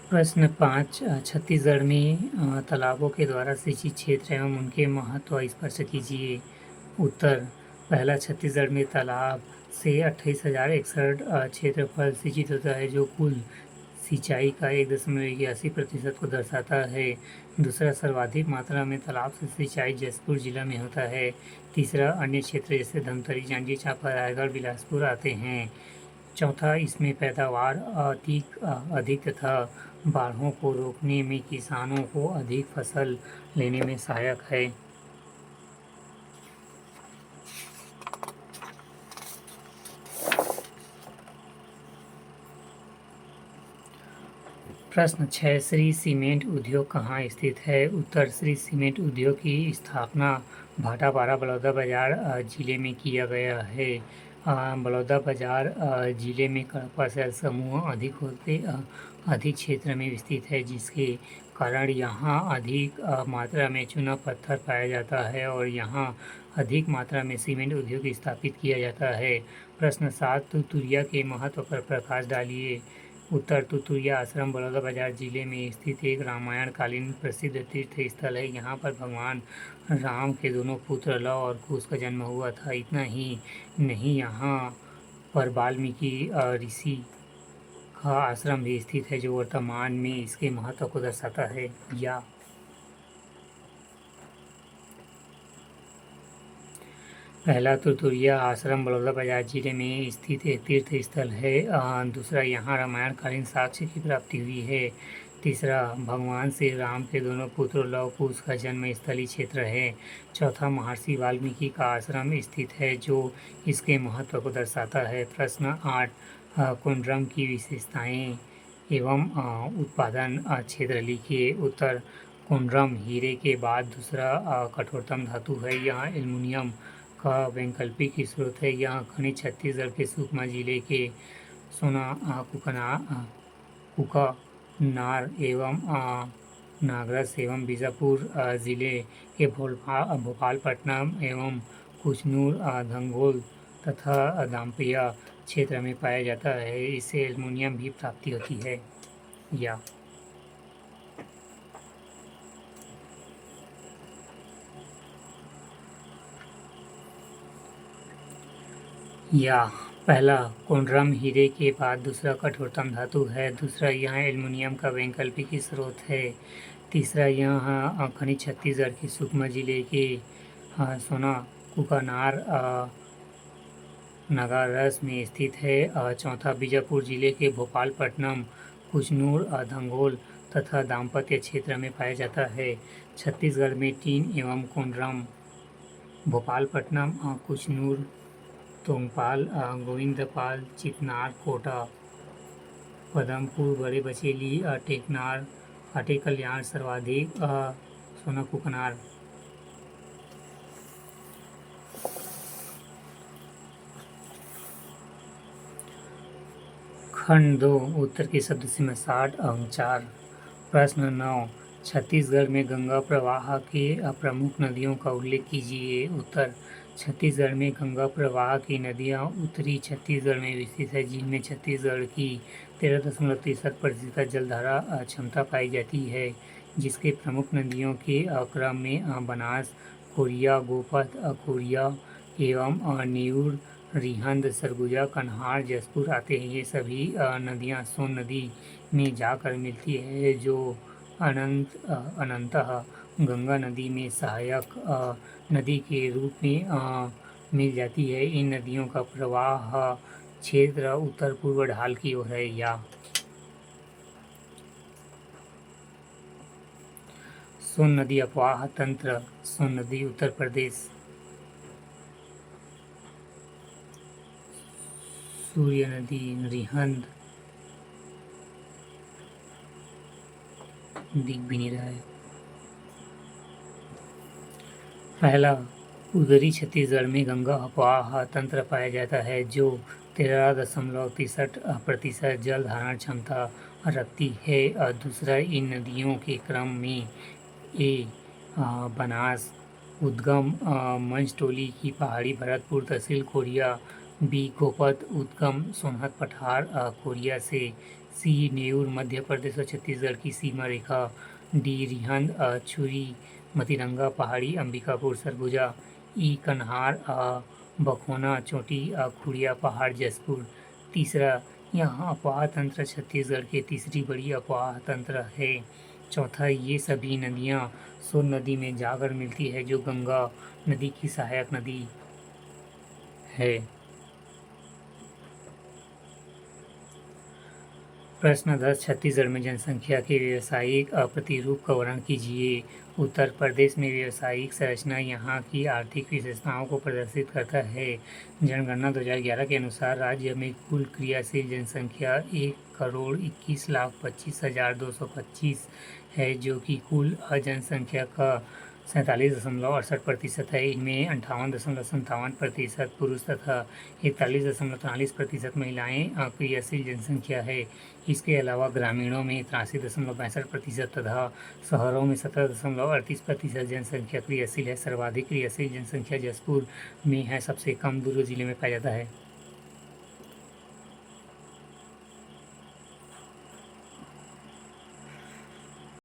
प्रश्न 5 छत्तीसगढ़ में तालाबों के द्वारा सिंचित क्षेत्र एवं उनके महत्व स्पष्ट कीजिए। उत्तर पहला, छत्तीसगढ़ में तालाब से 28,061 क्षेत्रफल सिंचित होता है, जो कुल सिंचाई का 1.81% को दर्शाता है। दूसरा, सर्वाधिक मात्रा में तालाब से सिंचाई जशपुर जिला में होता है। तीसरा, अन्य क्षेत्र जैसे धमतरी, जांजगीर चांपा, रायगढ़, बिलासपुर आते हैं। चौथा, इसमें पैदावार अधिक तथा बाढ़ों को रोकने में किसानों को अधिक फसल लेने में सहायक है। प्रश्न 6, श्री सीमेंट उद्योग कहाँ स्थित है? उत्तर, श्री सीमेंट उद्योग की स्थापना भाटापारा बलौदाबाजार जिले में किया गया है। बलौदाबाजार जिले में कडप्पा शैल समूह अधिक क्षेत्र में स्थित है, जिसके कारण यहाँ अधिक मात्रा में चूना पत्थर पाया जाता है और यहाँ अधिक मात्रा में सीमेंट उद्योग स्थापित किया जाता है। प्रश्न 7, तुतुरिया के महत्व पर प्रकाश डालिए। उत्तर, तुतुरिया आश्रम बलौदाबाजार जिले में स्थित एक रामायण कालीन प्रसिद्ध तीर्थ स्थल है। यहाँ पर भगवान राम के दोनों पुत्र लव और कुश का जन्म हुआ था। इतना ही नहीं, यहाँ पर वाल्मीकि ऋषि का आश्रम भी स्थित है, जो वर्तमान में इसके महत्व को दर्शाता है। या पहला, तुतुरिया आश्रम बलौदाबाजार जिले में स्थित एक तीर्थ स्थल है। दूसरा, यहाँ रामायण कालीन साक्ष्य की प्राप्ति हुई है। तीसरा, भगवान श्री राम के दोनों पुत्र लव कुश का जन्म स्थलीय क्षेत्र है। चौथा, महर्षि वाल्मीकि का आश्रम स्थित है, जो इसके महत्व को दर्शाता है। प्रश्न 8, कुंड्रम की विशेषताएं एवं उत्पादन क्षेत्र लिखिए। उत्तर, कुंड्रम हीरे के बाद दूसरा कठोरतम धातु है। यह एल्युमिनियम का वैकल्पिक स्रोत है। यह खनिज छत्तीसगढ़ के सुकमा जिले के सोना कुकनार एवं नागरस एवं बीजापुर जिले के भोपालपट्टनम एवं कुचनूर, धंगोल तथा दाम्पिया क्षेत्र में पाया जाता है। इससे एल्युमिनियम भी प्राप्ति होती है। या पहला, कुंड्रम हीरे के बाद दूसरा कठोरतम धातु है। दूसरा, यह एल्युमिनियम का वैकल्पिक स्रोत है। तीसरा, यह खनिज छत्तीसगढ़ के सुकमा जिले के सोना कुकनार नागारस में स्थित है। चौथा, बीजापुर जिले के भोपालपट्टनम, कुचनूर, धंगोल तथा दाम्पत्य क्षेत्र में पाया जाता है। छत्तीसगढ़ में टीन एवं कुंड्रम भोपालपट्टनम, कुचनूर, तोंगपाल, गोविंदपाल, चितनार, कोटा, पदमपुर, बड़े बचेली, टेकनार, कल्याण सर्वाधिक, सोना कुकनार। खंड 2, उत्तर की शब्द सीमा 60 अंक 4। प्रश्न 9, छत्तीसगढ़ में गंगा प्रवाह के प्रमुख नदियों का उल्लेख कीजिए। उत्तर, छत्तीसगढ़ में गंगा प्रवाह की नदियाँ उत्तरी छत्तीसगढ़ में विस्तृत है, जिनमें छत्तीसगढ़ की 13.63% जलधारा क्षमता पाई जाती है, जिसके प्रमुख नदियों के क्रम में बनास, कोरिया, गोपथ, कोरिया एवं नेऊर, रिहंद, सरगुजा, कन्हार, जशपुर आते हैं। ये सभी नदियाँ सोन नदी में जाकर मिलती है, जो अनंतः गंगा नदी में सहायक नदी के रूप में मिल जाती है। इन नदियों का प्रवाह क्षेत्र उत्तर पूर्व ढाल की ओर है। या सोन नदी अपवाह तंत्र। सोन नदी उत्तर प्रदेश, सूर्य नदी रिहंद दिख भी नहीं रहा है। पहला, उत्तरी छत्तीसगढ़ में गंगा अपवाह तंत्र पाया जाता है, जो 13.63% जल धारण क्षमता रखती है। दूसरा, इन नदियों के क्रम में बनास उद्गम मंचटोली की पहाड़ी, भरतपुर तहसील, कोरिया बी गोपद उद्गम सोनहत पठार कोरिया से। सी नेऊर मध्य प्रदेश और छत्तीसगढ़ की सीमा रेखा। डी रिहंद छुरी मतिरंगा पहाड़ी अंबिकापुर सरगुजा। ई कन्हार बखोना चोटी खुड़िया पहाड़ जसपुर। तीसरा, यहाँ अफवाह तंत्र छत्तीसगढ़ की तीसरी बड़ी अफवाह तंत्र है। चौथा, ये सभी नदियाँ सोन नदी में जाकर मिलती है जो गंगा नदी की सहायक नदी है। प्रश्न 10, छत्तीसगढ़ में जनसंख्या के व्यावसायिक प्रतिरूप का वर्णन कीजिए। उत्तर प्रदेश में व्यावसायिक संरचना यहाँ की आर्थिक विशेषताओं को प्रदर्शित करता है। जनगणना 2011 के अनुसार राज्य में कुल क्रियाशील जनसंख्या 1,25,25,225 है, जो कि कुल जनसंख्या का 47.68% है। इनमें 58.57% पुरुष तथा 41.43% महिलाएं क्रियाशील जनसंख्या है। इसके अलावा ग्रामीणों में 83.62% तथा शहरों में 17.38% जनसंख्या क्रियाशील है। सर्वाधिक क्रियाशील जनसंख्या जशपुर में है, सबसे कम दुर्ग जिले में पाया जाता है।